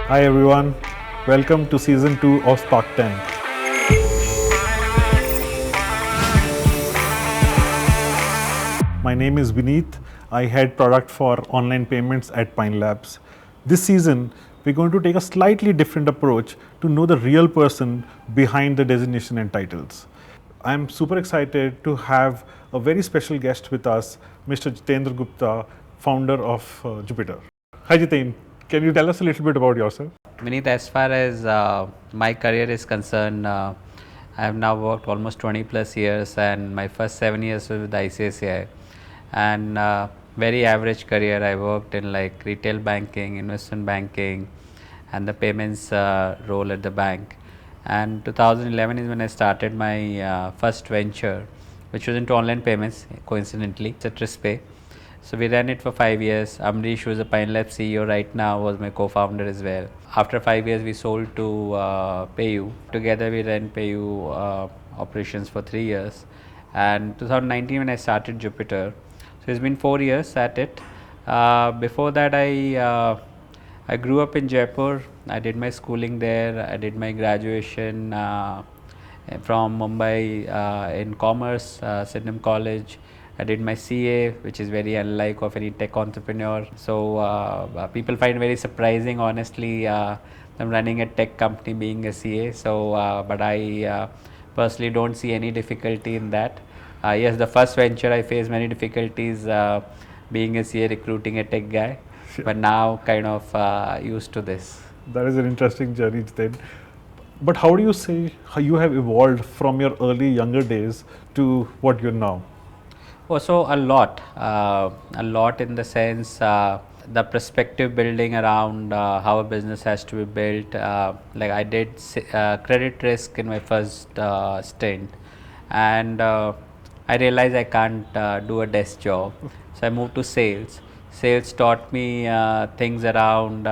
Hi everyone, welcome to season 2 of Spark 10. My name is Vineet. I head product for online payments at Pine Labs. This season, we're going to take a slightly different approach to know the real person behind the designation and titles. I'm super excited to have a very special guest with us, Mr. Jitendra Gupta, founder of Jupiter. Hi Jiten, can you tell us a little bit about yourself? Vineet, as far as my career is concerned, I have now worked almost 20 plus years, and my first 7 years was with ICICI. And very average career. I worked in like retail banking, investment banking, and the payments role at the bank. And 2011 is when I started my first venture, which was into online payments. Coincidentally, it's a Pay. So we ran it for 5 years. Amrish, who is the Pine Lab CEO right now, was my co-founder as well. After 5 years, we sold to PayU. Together, we ran PayU operations for 3 years. And 2019, when I started Jupiter, so it's been 4 years at it. Before that, I grew up in Jaipur. I did my schooling there. I did my graduation from Mumbai in commerce, Sydenham College. I did my CA, which is very unlike of any tech entrepreneur. So people find very surprising, honestly, I'm running a tech company being a CA. So, but I personally don't see any difficulty in that. Yes, the first venture I faced many difficulties being a CA recruiting a tech guy, but now kind of used to this. That is an interesting journey then. But how do you say how you have evolved from your early younger days to what you're now? Oh, so a lot in the sense the perspective building around how a business has to be built. Like I did credit risk in my first stint, and I realized I can't do a desk job, so I moved to sales. Sales taught me things around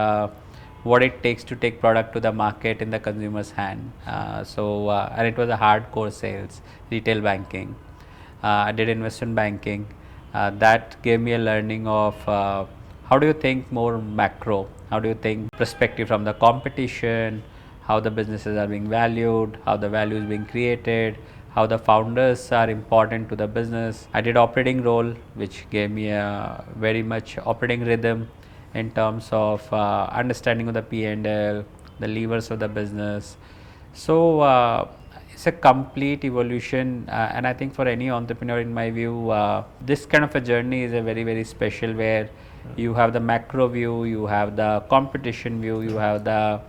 what it takes to take product to the market in the consumer's hand. And it was a hardcore sales, retail banking. I did investment banking. That gave me a learning of how do you think more macro, how do you think perspective from the competition, how the businesses are being valued, how the value is being created, how the founders are important to the business. I did operating role, which gave me a very much operating rhythm in terms of understanding of the P&L, the levers of the business. So it's a complete evolution, and I think for any entrepreneur, in my view, this kind of a journey is a very special, where you have the macro view, you have the competition view, you have the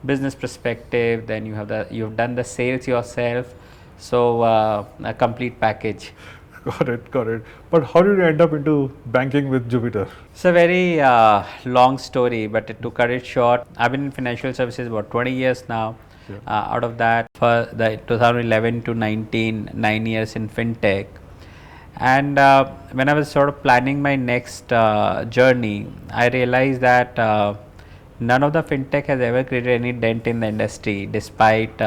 business perspective, then you've done the sales yourself, so a complete package. Got it, got it. But how did you end up into banking with Jupiter? It's a very long story, but to cut it short, I've been in financial services about 20 years now. Yeah. Out of that, for the 2011 to 19, 9 years in fintech. And when I was sort of planning my next journey, I realized that none of the fintech has ever created any dent in the industry, despite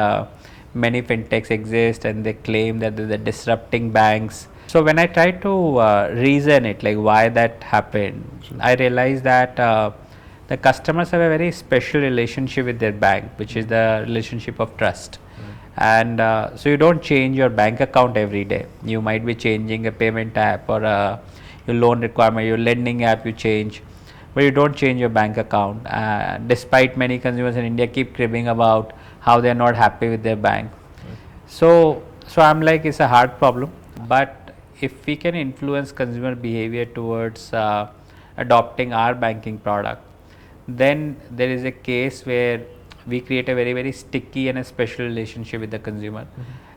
many fintechs exist and they claim that they're disrupting banks. So when I tried to reason it, like why that happened, I realized that the customers have a very special relationship with their bank, which is the relationship of trust. And so you don't change your bank account every day. You might be changing a payment app or your loan requirement, your lending app you change, but you don't change your bank account. Despite many consumers in India keep cribbing about how they are not happy with their bank. So I'm like, it's a hard problem, but if we can influence consumer behavior towards adopting our banking product, then there is a case where we create a very sticky and a special relationship with the consumer.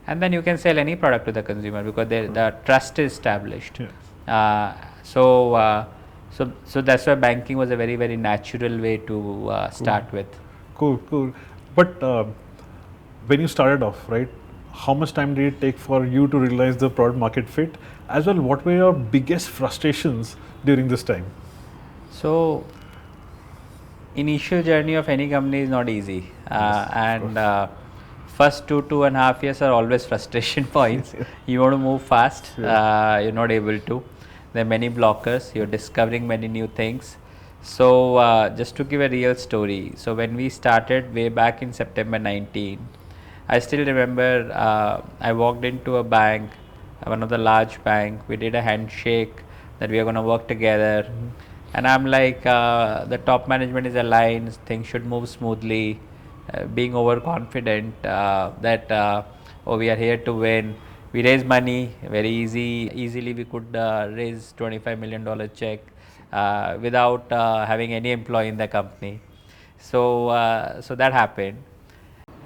And then you can sell any product to the consumer because the trust is established. So that's why banking was a very natural way to start with. Cool. But when you started off, right, how much time did it take for you to realize the product market fit? As well, what were your biggest frustrations during this time? So initial journey of any company is not easy, and first 2.5 years are always frustration points. You want to move fast, you're not able to. There are many blockers, you're discovering many new things. So just to give a real story, so when we started way back in September 19, I still remember I walked into a bank, one of the large bank. We did a handshake that we are going to work together, and I'm like, the top management is aligned, things should move smoothly. Being overconfident that oh, we are here to win. We raise money very easily. We could raise $25 million check without having any employee in the company. So that happened,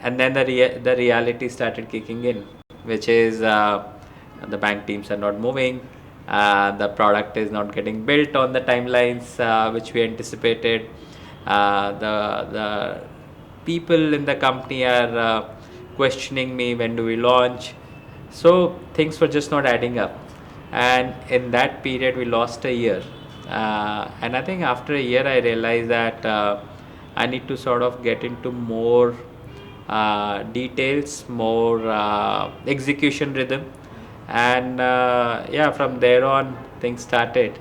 and then the reality started kicking in, which is the bank teams are not moving, the product is not getting built on the timelines which we anticipated, the people in the company are questioning me, when do we launch. So things were just not adding up, and in that period we lost a year, and I think after a year I realized that I need to sort of get into more details, more execution rhythm, and yeah, from there on things started.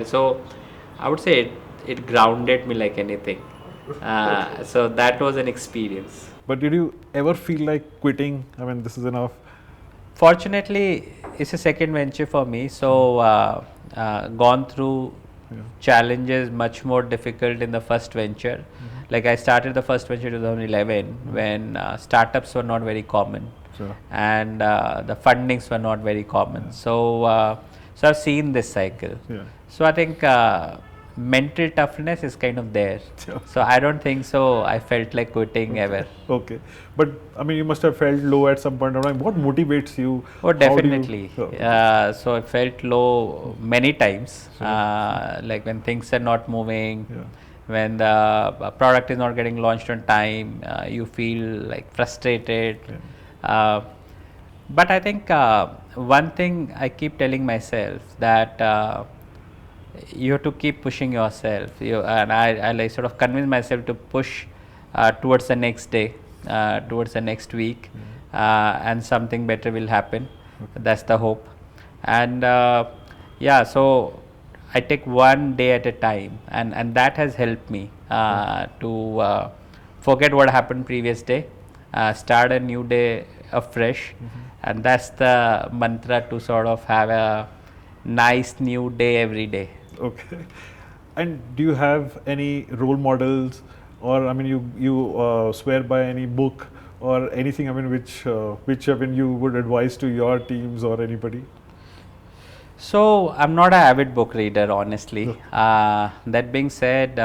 So I would say it grounded me like anything. So that was an experience. But did you ever feel like quitting? I mean, this is enough. Fortunately, it's a second venture for me, so gone through challenges much more difficult in the first venture. Like I started the first venture in 2011 when startups were not very common, Sure. and the fundings were not very common. So I've seen this cycle. Yeah. So I think mental toughness is kind of there. Sure. So I don't think so I felt like quitting ever. Okay. But I mean, you must have felt low at some point of time. What motivates you? Oh, How do you- definitely. So I felt low many times, like when things are not moving, Yeah. when the product is not getting launched on time, you feel like frustrated. But I think one thing I keep telling myself that you have to keep pushing yourself. And I like sort of convince myself to push towards the next day, towards the next week, and something better will happen. That's the hope. And yeah, so I take one day at a time, and that has helped me to forget what happened previous day, start a new day afresh, and that's the mantra, to sort of have a nice new day every day. Okay. And do you have any role models, or I mean, you swear by any book or anything? I mean, which I mean you would advise to your teams or anybody? So I'm not an avid book reader, honestly. That being said,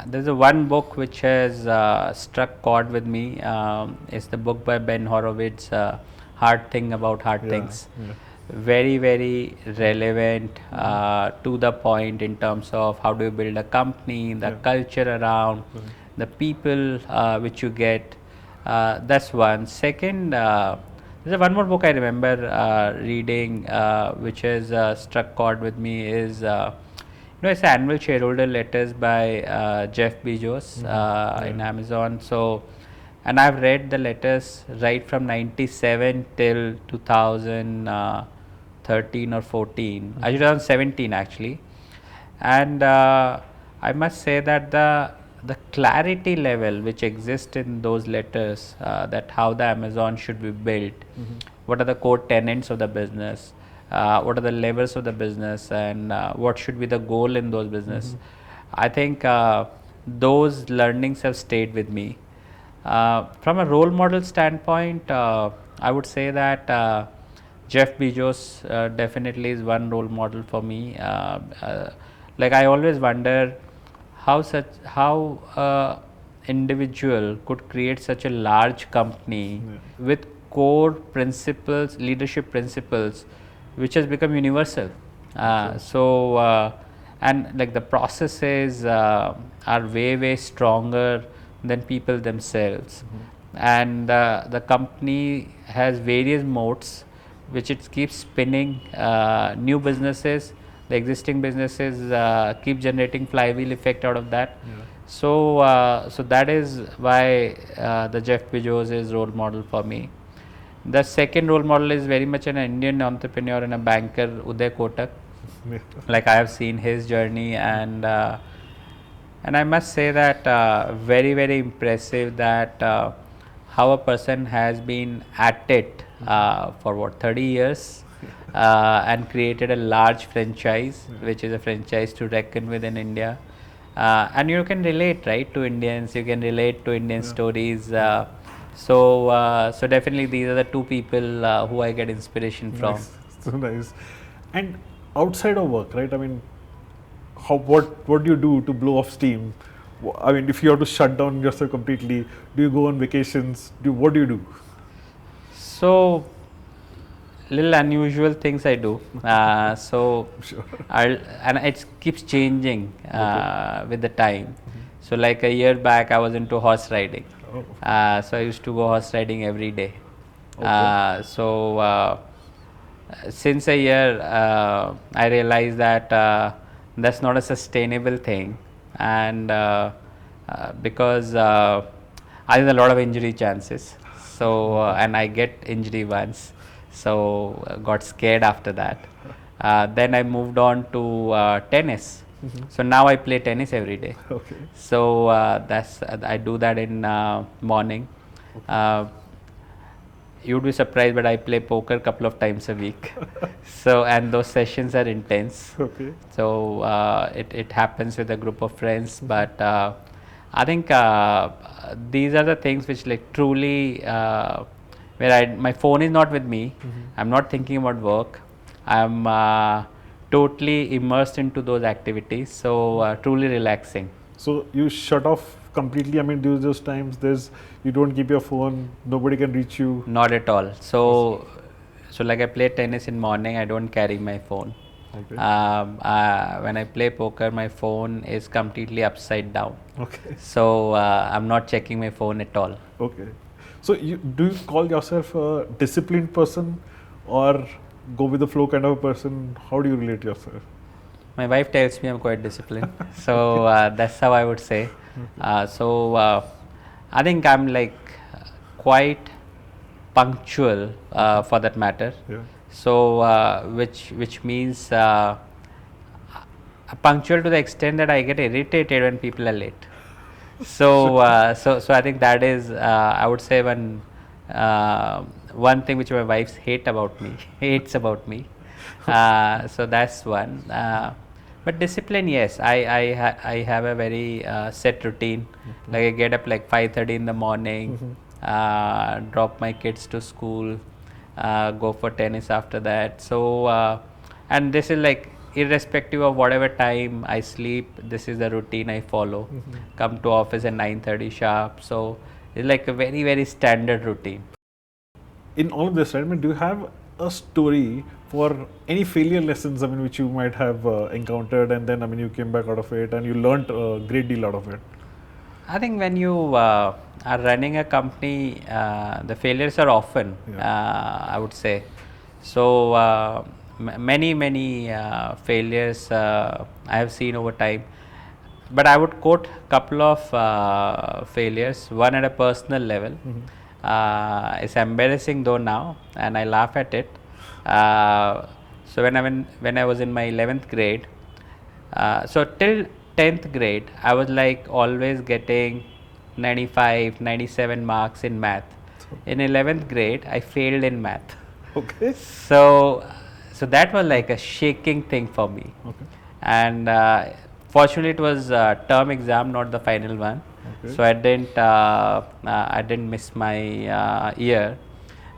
there's a one book which has struck chord with me. It's the book by Ben Horowitz, Hard Thing About Hard Things. Yeah. Very, very relevant, to the point in terms of how do you build a company, the culture around, the people which you get. That's one. Second, there's one more book I remember reading, which has struck chord with me. Is it's annual shareholder letters by Jeff Bezos in Amazon. So, and I've read the letters right from 97 till 2013 or 14, 2017 actually, and I must say that the clarity level which exists in those letters, that how the Amazon should be built, what are the core tenets of the business, what are the levers of the business, and what should be the goal in those business. I think those learnings have stayed with me. From a role model standpoint, I would say that Jeff Bezos definitely is one role model for me. Like I always wonder how individual could create such a large company with core principles, leadership principles, which has become universal. And like the processes are way stronger than people themselves, and the company has various modes which it keeps spinning new businesses. The existing businesses keep generating flywheel effect out of that. So that is why the Jeff Bezos is role model for me. The second role model is very much an Indian entrepreneur and a banker, Uday Kotak. Like I have seen his journey, and I must say that very very impressive that how a person has been at it for what 30 years and created a large franchise, which is a franchise to reckon with in India. And you can relate, right, to Indians. You can relate to Indian stories. So definitely these are the two people who I get inspiration from. Nice, so nice. And outside of work, right? I mean, what do you do to blow off steam? I mean, if you have to shut down yourself completely, do you go on vacations? What do you do? So little unusual things I do. So Sure. and it keeps changing with the time. So like a year back, I was into horse riding. Oh, So I used to go horse riding every day. okay. Since a year, I realized that that's not a sustainable thing, and because I have a lot of injury chances. So and I get injury once, so got scared after that. Then I moved on to tennis. So now I play tennis every day. Okay. So that's I do that in morning. Uh, you'd be surprised, but I play poker a couple of times a week. So and those sessions are intense. Okay. So it happens with a group of friends, but I think these are the things which like truly where my phone is not with me. I'm not thinking about work. I'm totally immersed into those activities. So truly relaxing. So you shut off completely. I mean, during those times, you don't keep your phone. Nobody can reach you. Not at all. So like I play tennis in morning, I don't carry my phone. Okay. When I play poker, my phone is completely upside down. Okay. So I'm not checking my phone at all. Okay. So do you call yourself a disciplined person, or go with the flow kind of a person? How do you relate yourself? My wife tells me I'm quite disciplined. So that's how I would say. I think I'm like quite punctual for that matter. Yeah. So which means punctual to the extent that I get irritated when people are late. So so I think that is I would say one thing which my wife hates about me. So that's one. But discipline, yes, I have a very set routine. Like I get up like 5:30 in the morning, drop my kids to school, go for tennis after that. So and this is like irrespective of whatever time I sleep, this is the routine I follow. Come to office at 9:30 sharp. So it's like a very very standard routine. In all of this, right, I mean, do you have a story for any failure lessons? I mean, which you might have encountered, and then I mean, you came back out of it, and you learned a great deal out of it. I think when you are running a company, the failures are often, I would say. So many failures I have seen over time. But I would quote a couple of failures. One at a personal level. It's embarrassing though now, and I laugh at it. So when I was in my 11th grade, so till 10th grade, I was like always getting 95, 97 marks in math. In 11th grade, I failed in math. Okay. So that was like a shaking thing for me. Okay. And fortunately, it was a term exam, not the final one. Okay. So I didn't miss my year.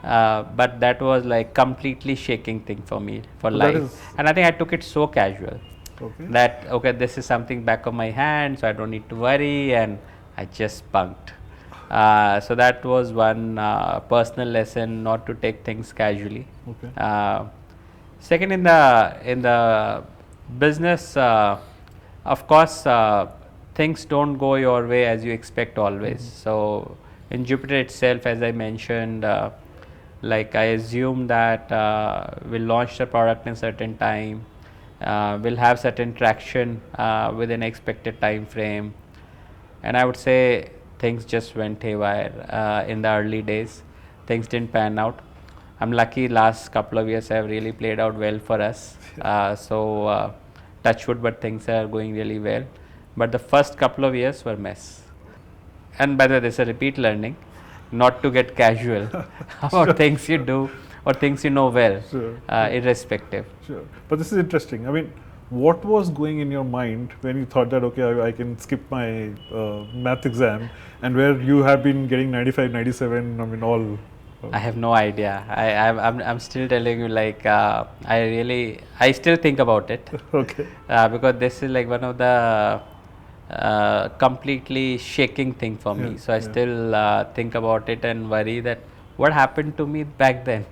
But that was like completely shaking thing for me for So that life. is- And I think I took it so casual Okay. that okay, this is something back of my hand, so I don't need to worry, and I just spunked. So that was one personal lesson, not to take things casually. Okay. Second, in the business, of course, things don't go your way as you expect always. So in Jupiter itself, as I mentioned, like I assume that we'll launch the product in certain time, we'll have certain traction within expected time frame, and I would say things just went haywire in the early days. Things didn't pan out. I'm lucky last couple of years have really played out well for us. Touch wood, but things are going really well. But the first couple of years were mess. And by the way, there's a repeat learning, not to get casual about things you do or things you know well, Sure. irrespective. Sure. But this is interesting. I mean, what was going in your mind when you thought that, okay, I can skip my math exam, and where you have been getting 95, 97, I mean, all. I have no idea. I'm still telling you, like, I still think about it. Okay. Because this is like one of the completely shaking thing for me. Yeah, So I yeah. still think about it and worry that what happened to me back then.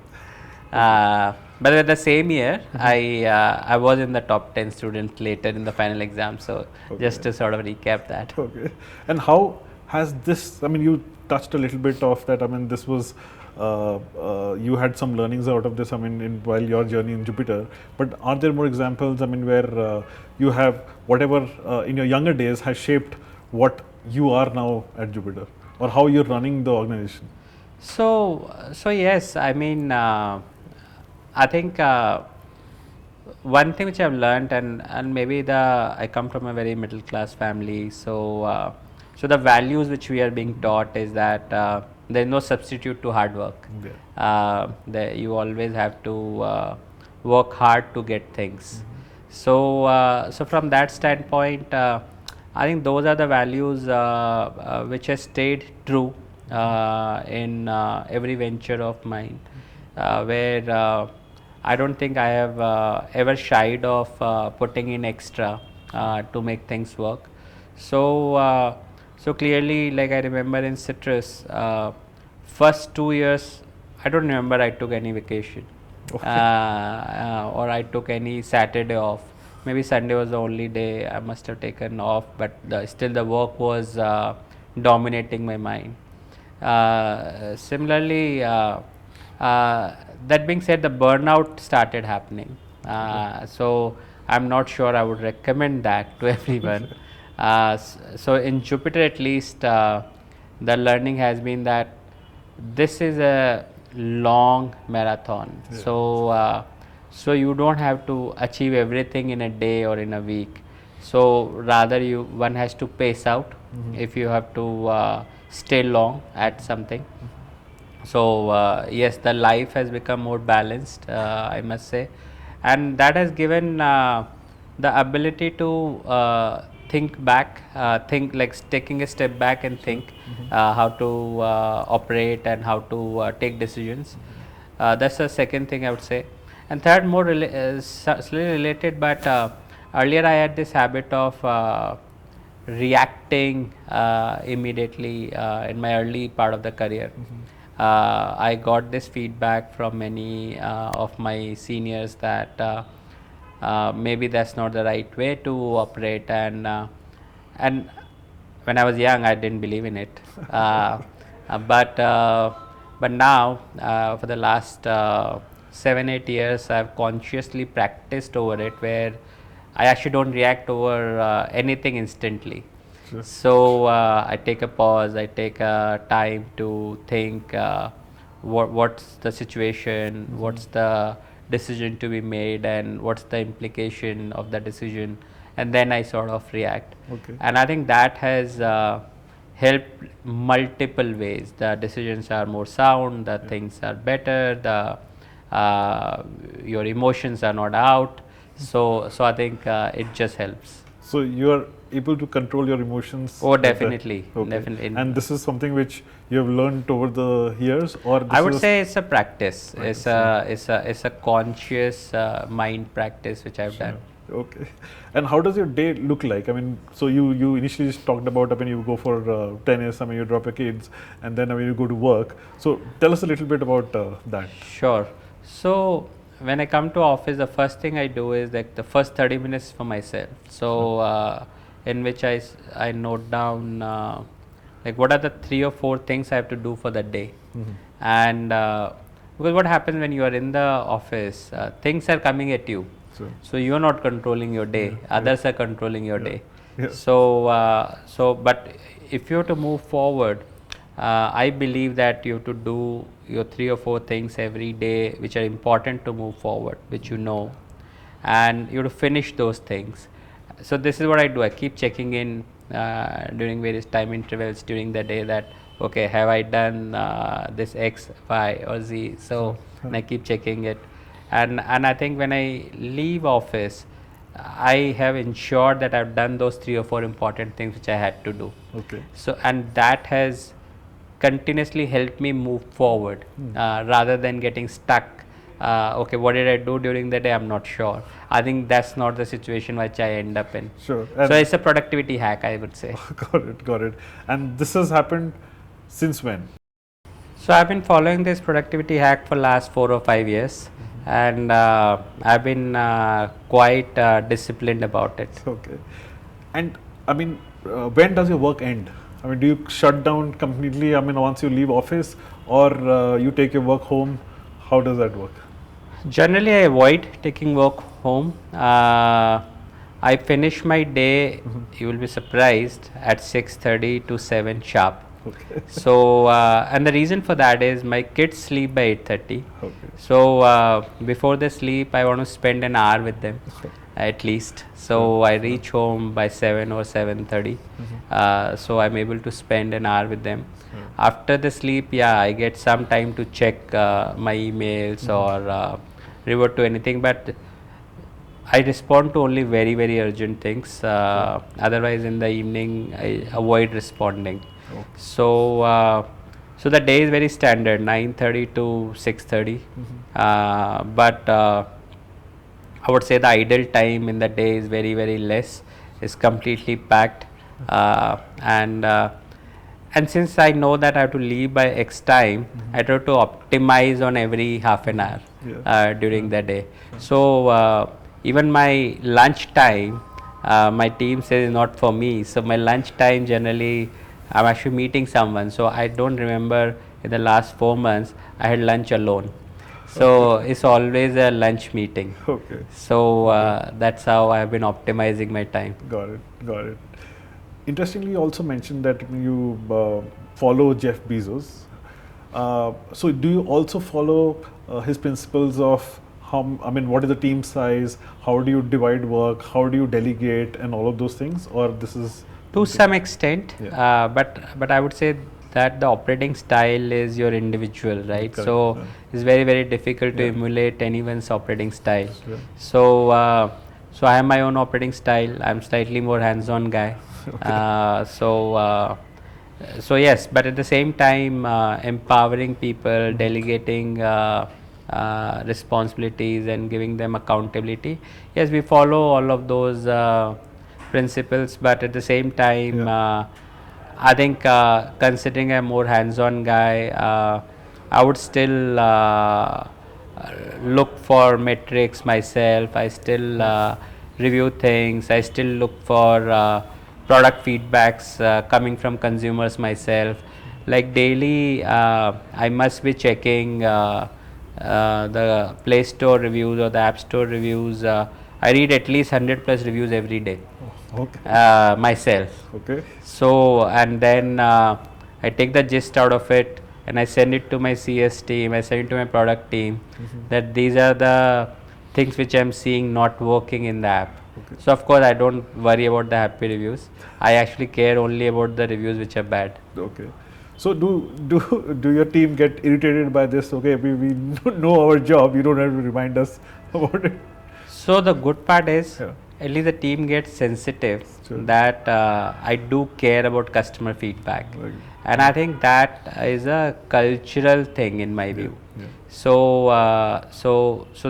But at the same year, I was in the top 10 students later in the final exam. So just to sort of recap that. Okay. And how has this, I mean, you touched a little bit of that. I mean, this was, you had some learnings out of this, I mean, while your journey in Jupiter. But are there more examples, I mean, where you have whatever in your younger days has shaped what you are now at Jupiter, or how you're running the organization? So yes, I mean, I think one thing which I've learned, and maybe I come from a very middle class family, so the values which we are being taught is that there is no substitute to hard work. That you always have to work hard to get things. So from that standpoint, I think those are the values which has stayed true in every venture of mine, where I don't think I have ever shied of putting in extra to make things work. So clearly, like I remember in Citrus, first 2 years, I don't remember I took any vacation. Or I took any Saturday off. Maybe Sunday was the only day I must have taken off, but still the work was dominating my mind. Similarly, that being said, the burnout started happening. So I'm not sure I would recommend that to everyone. So in Jupiter, at least, the learning has been that this is a long marathon. So you don't have to achieve everything in a day or in a week. So rather, one has to pace out if you have to stay long at something. So yes, the life has become more balanced, I must say, and that has given the ability to think back, think like taking a step back and think how to operate and how to take decisions. That's the second thing I would say. And third, more slightly related, but earlier I had this habit of reacting immediately in my early part of the career. I got this feedback from many of my seniors that maybe that's not the right way to operate, and when I was young, I didn't believe in it. But now, for the last 7-8 years, I've consciously practiced over it, where I actually don't react over anything instantly. So I take a pause, I take a time to think what's the situation, what's the decision to be made, and what's the implication of the decision, and then I sort of react. And I think that has helped multiple ways. The decisions are more sound, the things are better, your emotions are not out. So I think it just helps. So you are able to control your emotions? Oh, definitely, Okay. definitely. And this is something which you have learned over the years, or I would say it's a practice. It's a conscious mind practice which I've done. Okay. And how does your day look like? I mean, so you initially just talked about, I mean, you go for tennis, I mean, you drop your kids, and then, I mean, you go to work. So tell us a little bit about that. Sure. So when I come to office, the first thing I do is like the first 30 minutes for myself. So in which I note down like what are the 3 or 4 things I have to do for the day. And because what happens when you are in the office, things are coming at you. So you are not controlling your day, others are controlling your day. So but if you have to move forward, I believe that you have to do your 3 or 4 things every day which are important to move forward, which you know, and you have to finish those things. So this is what I do. I keep checking in during various time intervals during the day that okay, have I done this X, Y, or Z? So and I keep checking it, and I think when I leave office, I have ensured that I've done those 3 or 4 important things which I had to do. Okay. So and that has continuously helped me move forward rather than getting stuck. Okay, what did I do during the day? I'm not sure. I think that's not the situation which I end up in. Sure. So it's a productivity hack, I would say. Got it. Got it. And this has happened since when? So I've been following this productivity hack for last 4 or 5 years, and I've been quite disciplined about it. Okay. And I mean, when does your work end? I mean, do you shut down completely? I mean, once you leave office, or you take your work home? How does that work? Generally, I avoid taking work home. I finish my day. You will be surprised at 6:30 to 7 sharp. Okay. So and the reason for that is my kids sleep by 8:30. Okay. So before they sleep, I want to spend an hour with them at least. So I reach home by 7 or 7:30. So I'm able to spend an hour with them. After the sleep, yeah, I get some time to check my emails or revert to anything, but I respond to only very, very urgent things. Otherwise, in the evening, I avoid responding. Okay. So, so the day is very standard, 9:30 to 6:30. But I would say the idle time in the day is very, very less. It's completely packed, and since I know that I have to leave by X time, I try to optimize on every half an hour during the day. So even my lunch time, my team says is not for me. So my lunch time generally, I'm actually meeting someone. So I don't remember in the last 4 months I had lunch alone. So it's always a lunch meeting. Okay. So that's how I've been optimizing my time. Got it. Got it. Interestingly, you also mentioned that you follow Jeff Bezos. So, do you also follow his principles of how? I mean, what is the team size? How do you divide work? How do you delegate, and all of those things? Or this is To some extent, Yeah. but I would say that the operating style is your individual, right? Correct. So it's very, very difficult to Yeah. emulate anyone's operating style. Yeah. So I have my own operating style. I'm slightly more hands-on guy. So yes, but at the same time, empowering people, delegating responsibilities, and giving them accountability. Yes, we follow all of those principles, but at the same time, I think considering a more hands-on guy, I would still look for metrics myself. I still review things. I still look for product feedbacks coming from consumers myself. Like daily, I must be checking the Play Store reviews or the App Store reviews. I read at least 100 plus reviews every day. Okay. Myself. Okay. So and then I take the gist out of it and I send it to my CS team. I send it to my product team that these are the things which I'm seeing not working in the app. Okay. So of course I don't worry about the happy reviews. I actually care only about the reviews which are bad. Okay. So do your team get irritated by this? Okay, we know our job. You don't have to remind us about it. So the good part is Yeah. at least the team gets sensitive Sure. that I do care about customer feedback, Right. and I think that is a cultural thing in my view. Yeah. So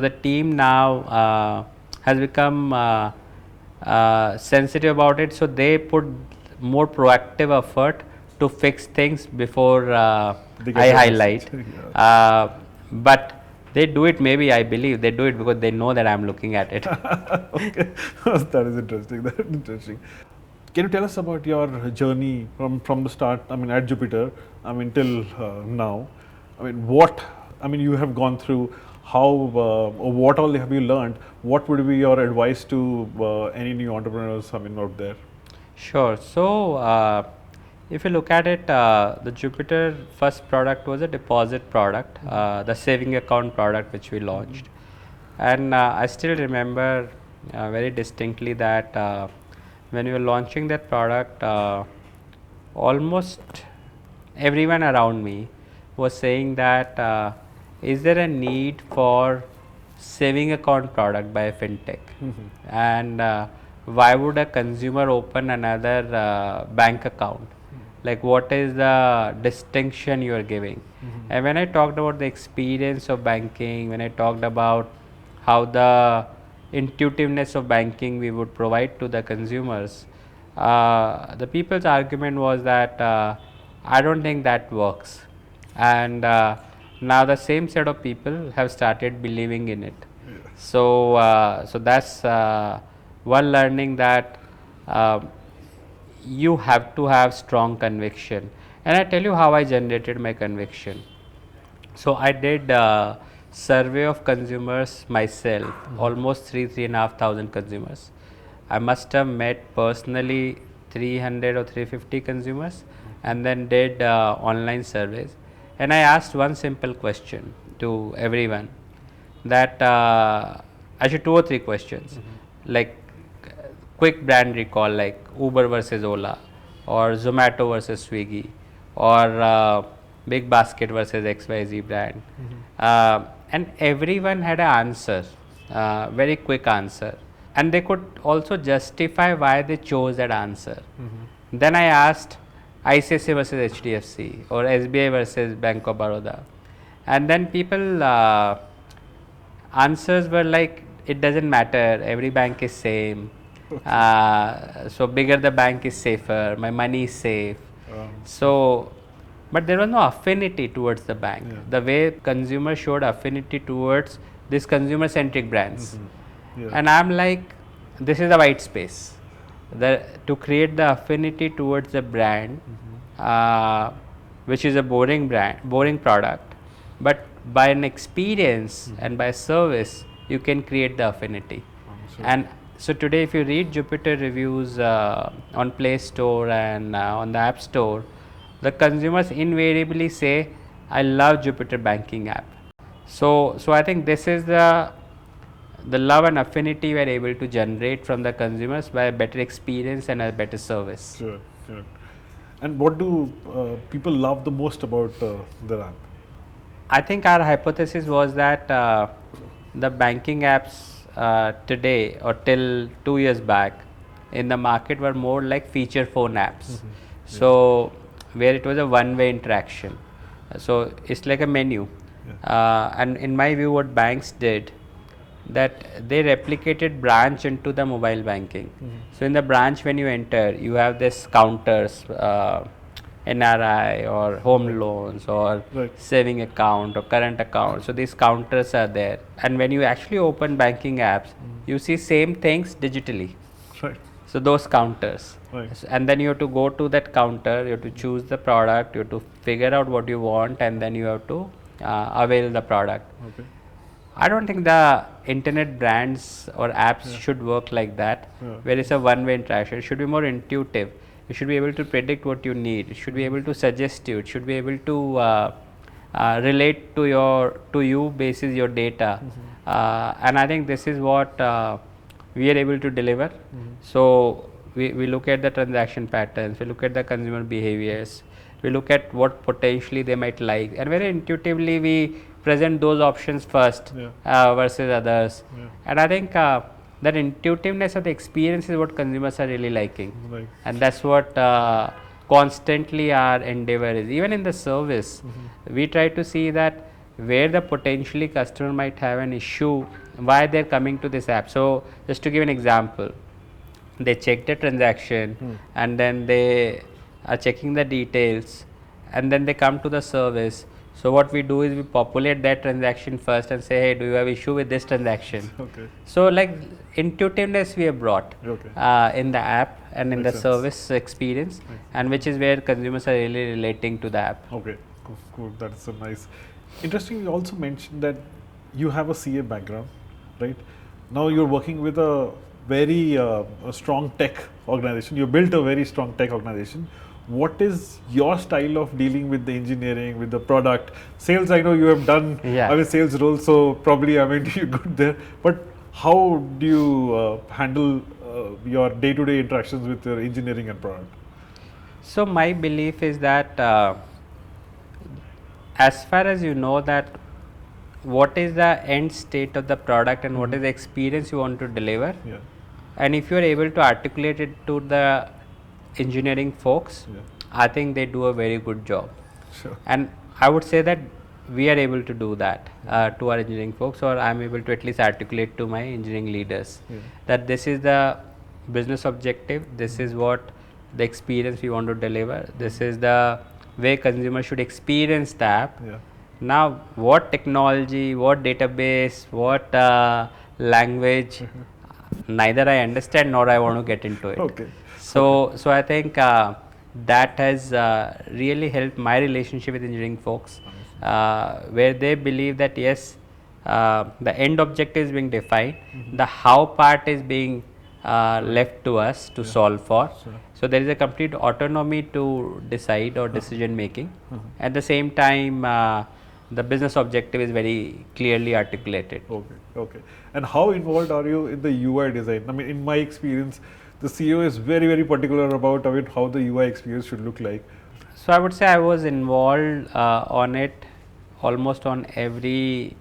the team now has become sensitive about it. So they put more proactive effort to fix things before They get I the highlight. message. But they do it, maybe I believe they do it because they know that I'm looking at it. Okay, that is interesting. That is interesting. Can you tell us about your journey from the start? I mean, at Jupiter, I mean, till now. I mean, you have gone through. How or what all have you learned? What would be your advice to any new entrepreneurs? I mean, out there. Sure. So If you look at it, the Jupiter first product was a deposit product, the saving account product which we launched. And I still remember very distinctly that when we were launching that product, almost everyone around me was saying that is there a need for saving account product by a fintech, and why would a consumer open another bank account, like what is the distinction you are giving. And when I talked about the experience of banking, when I talked about how the intuitiveness of banking we would provide to the consumers, the people's argument was that I don't think that works. And now the same set of people have started believing in it. So that's one learning, that you have to have strong conviction. And I tell you how I generated my conviction. So I did survey of consumers myself, almost 3,500 consumers. I must have met personally 300 or 350 consumers, and then did online surveys. And I asked one simple question to everyone, that actually 2 or 3 questions, like quick brand recall, like Uber versus Ola, or Zomato versus Swiggy, or Big Basket versus XYZ brand. And everyone had an answer, very quick answer, and they could also justify why they chose that answer. Then I asked ICICI versus HDFC, or SBI versus Bank of Baroda, and then people answers were like, it doesn't matter, every bank is same, so bigger the bank is safer, my money is safe. So but there was no affinity towards the bank, the way consumers showed affinity towards these consumer centric brands. And I'm like, this is the white space, to create the affinity towards the brand, which is a boring product, but by an experience and by service you can create the affinity. And so today if you read Jupiter reviews on Play Store and on the App Store, the consumers invariably say, I love Jupiter banking app. So I think this is the love and affinity we are able to generate from the consumers by a better experience and a better service. Sure, sure. And what do people love the most about the app? I think our hypothesis was that the banking apps today, or till 2 years back, in the market were more like feature phone apps. So where it was a one-way interaction. So it's like a menu. And in my view, what banks did, that they replicated branch into the mobile banking. So in the branch, when you enter, you have this counters, NRI or home loans or saving account or current account. So these counters are there, and when you actually open banking apps, you see same things digitally. Right. So those counters, Right. and then you have to go to that counter, you have to choose the product, you have to figure out what you want, and then you have to avail the product. Okay. I don't think the internet brands or apps should work like that, where it's a one-way interaction. It should be more intuitive. You should be able to predict what you need. It should be able to suggest you. It should be able to relate to you basis your data. And I think this is what we are able to deliver. So we look at the transaction patterns, we look at the consumer behaviors, we look at what potentially they might like, and very intuitively we present those options first versus others. And I think that intuitiveness of the experience is what consumers are really liking. Right. And that's what constantly our endeavor is. Even in the service, we try to see that where the potentially customer might have an issue, why they're coming to this app. So just to give an example, they check the transaction and then they are checking the details, and then they come to the service. So what we do is we populate that transaction first and say, hey, do you have issue with this transaction? Okay. So like intuitiveness we have brought in the app and in Makes the sense. service experience, and which is where consumers are really relating to the app. Okay. Cool. That's so nice. Interesting. You also mentioned that you have a CA background, right? Now you're working with a very a strong tech organization. You built a very strong tech organization. What is your style of dealing with the engineering, with the product? Sales, I know you have done, Yeah. I mean, sales role, so probably, I mean, you're good there. But how do you handle your day-to-day interactions with your engineering and product? So my belief is that as far as you know that what is the end state of the product and what is the experience you want to deliver, Yeah. and if you are able to articulate it to the engineering folks, Yeah. I think they do a very good job. Sure. And I would say that we are able to do that to our engineering folks, or I'm able to at least articulate to my engineering leaders that this is the business objective, this is what the experience we want to deliver, this is the way consumers should experience the app. Yeah. Now, what technology, what database, what language, neither I understand nor I want to get into it. Okay. So I think that has really helped my relationship with engineering folks, where they believe that yes, the end objective is being defined, the how part is being left to us to solve for. Sure. So there is a complete autonomy to decide or decision making. At the same time, the business objective is very clearly articulated. Okay, okay. And how involved are you in the UI design? I mean, in my experience, the CEO is very, very particular about how the UI experience should look like. So I would say I was involved on it almost on every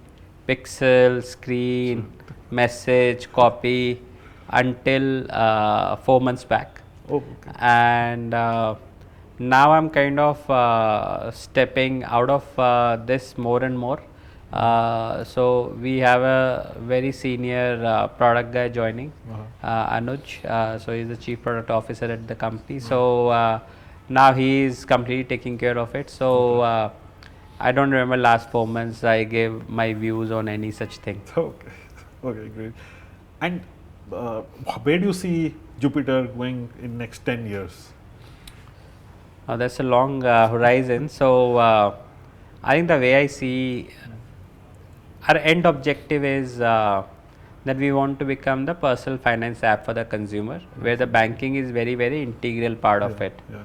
pixel, screen, message, copy until 4 months back. Oh, okay. And now I'm kind of stepping out of this more and more. So we have a very senior product guy joining, Anuj. So he's the chief product officer at the company. So now he is completely taking care of it. So I don't remember last 4 months I gave my views on any such thing. Okay, okay, great. And where do you see Jupiter going in next 10 years? That's a long horizon. So I think the way I see our end objective is that we want to become the personal finance app for the consumer, where the banking is very, very integral part of it. Yeah.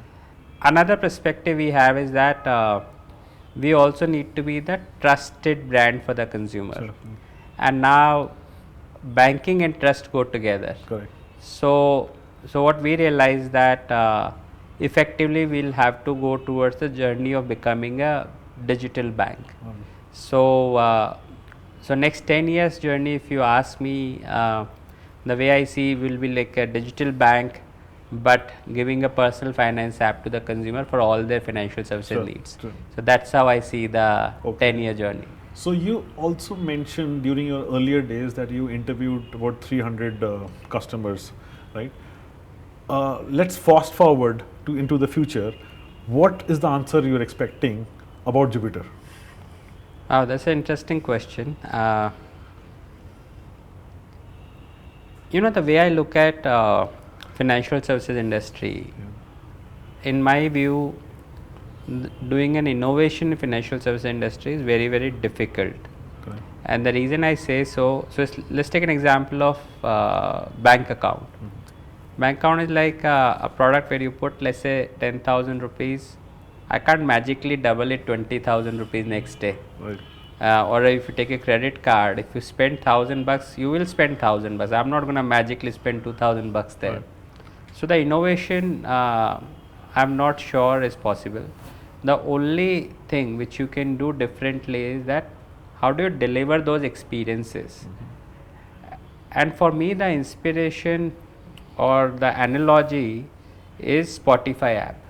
Another perspective we have is that we also need to be the trusted brand for the consumer. Sure. And now banking and trust go together. Correct. So what we realize that effectively we'll have to go towards the journey of becoming a digital bank. So next 10 years journey, if you ask me, the way I see will be like a digital bank, but giving a personal finance app to the consumer for all their financial services needs. True. So that's how I see the 10-year journey. So you also mentioned during your earlier days that you interviewed about 300 customers, right? Let's fast forward into the future. What is the answer you're expecting about Jupiter? Oh, that's an interesting question. The way I look at financial services industry, in my view, doing an innovation in financial services industry is very, very difficult. Okay. And the reason I say so let's take an example of bank account. Bank account is like a product where you put, let's say, 10,000 rupees. I can't magically double it 20,000 rupees next day. Right. Or if you take a credit card, if you spend $1,000, you will spend $1,000. I'm not going to magically spend $2,000 there. Right. So the innovation, I'm not sure is possible. The only thing which you can do differently is that how do you deliver those experiences? And for me, the inspiration or the analogy is Spotify app.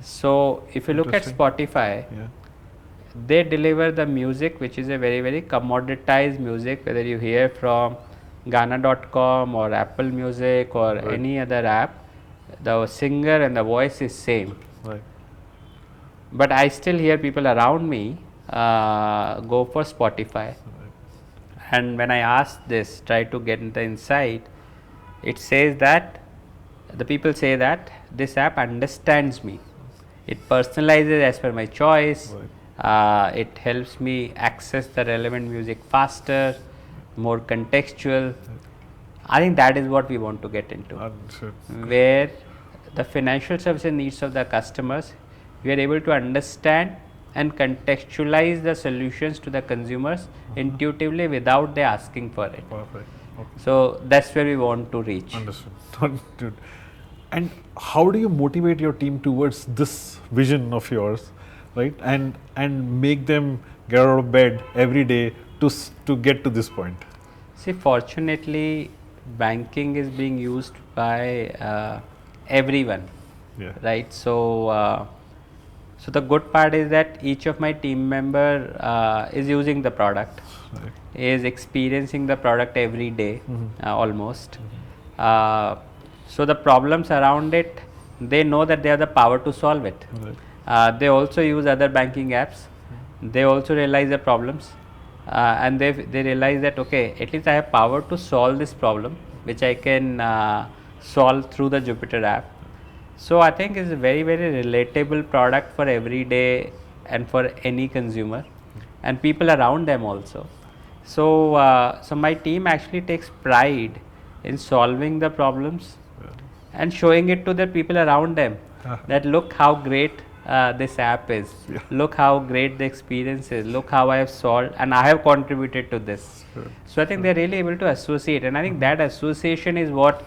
So if you look at Spotify, they deliver the music, which is a very, very commoditized music, whether you hear from Ghana.com or Apple Music or any other app, the singer and the voice is same. Right. But I still hear people around me go for Spotify. And when I ask this, try to get the insight, it says that the people say that this app understands me. It personalizes as per my choice. It helps me access the relevant music faster, more contextual. I think that is what we want to get into, Understood. where the financial services needs of the customers, we are able to understand and contextualize the solutions to the consumers intuitively without they asking for it. Perfect. Okay. So that's where we want to reach. Understood. Understood. And how do you motivate your team towards this vision of yours, right? And make them get out of bed every day to get to this point? See, fortunately, banking is being used by everyone, Yeah. right? So the good part is that each of my team member is using the product, Right. is experiencing the product every day, almost. So the problems around it, they know that they have the power to solve it. Right. They also use other banking apps. They also realize the problems, and they realize that okay, at least I have power to solve this problem, which I can solve through the Jupyter app. So I think it's a very relatable product for every day and for any consumer and people around them also. So my team actually takes pride in solving the problems and showing it to the people around them that look how great this app is, Yeah. look how great the experience is, look how I have solved and I have contributed to this. Sure. So I think they're really able to associate, and I think that association is what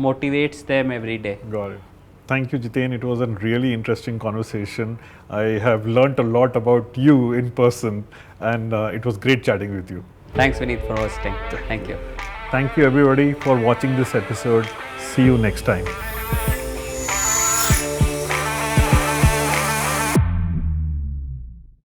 motivates them every day. Got it. Thank you, Jiten. It was a really interesting conversation. I have learnt a lot about you in person, and it was great chatting with you. Thanks, Vineet, for hosting. Thank you. Thank you, everybody, for watching this episode. See you next time.